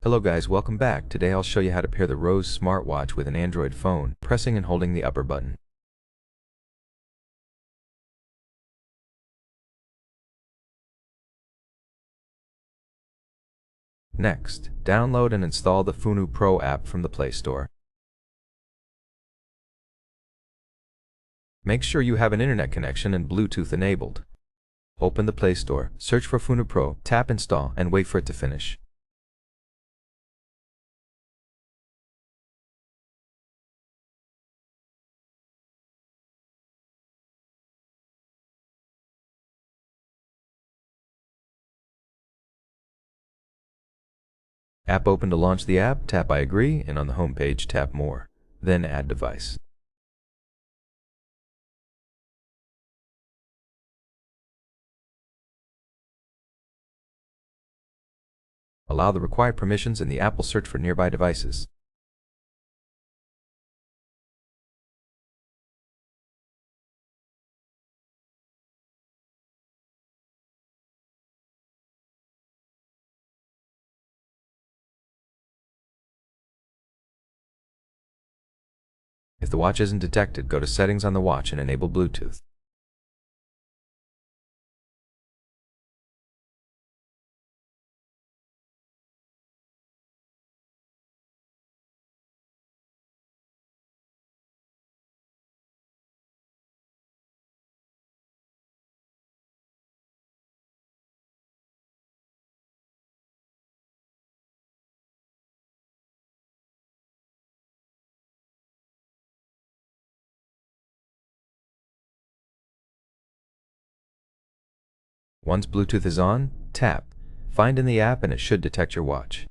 Hello guys, welcome back. Today I'll show you how to pair the RoHS Smartwatch with an Android phone, pressing and holding the upper button. Next, download and install the FunDo Pro app from the Play Store. Make sure you have an internet connection and Bluetooth enabled. Open the Play Store, search for FunDo Pro, tap install, and wait for it to finish. App open to launch the app, tap I agree, and on the home page tap More. Then add device. Allow the required permissions and the app will search for nearby devices. If the watch isn't detected, go to Settings on the watch and enable Bluetooth. Once Bluetooth is on, tap Find in the app and it should detect your watch.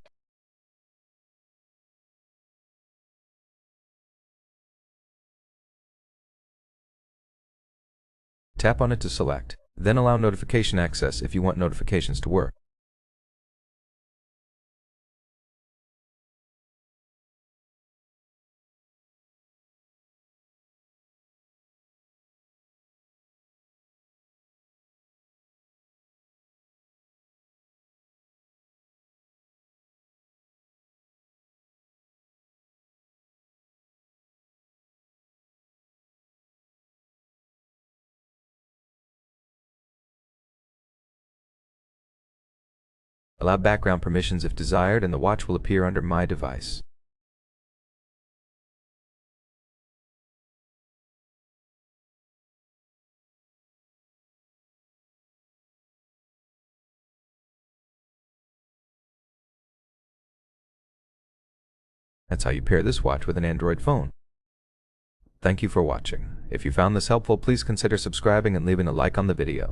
Tap on it to select, then allow notification access if you want notifications to work. Allow background permissions if desired and the watch will appear under My Device. That's how you pair this watch with an Android phone. Thank you for watching. If you found this helpful, please consider subscribing and leaving a like on the video.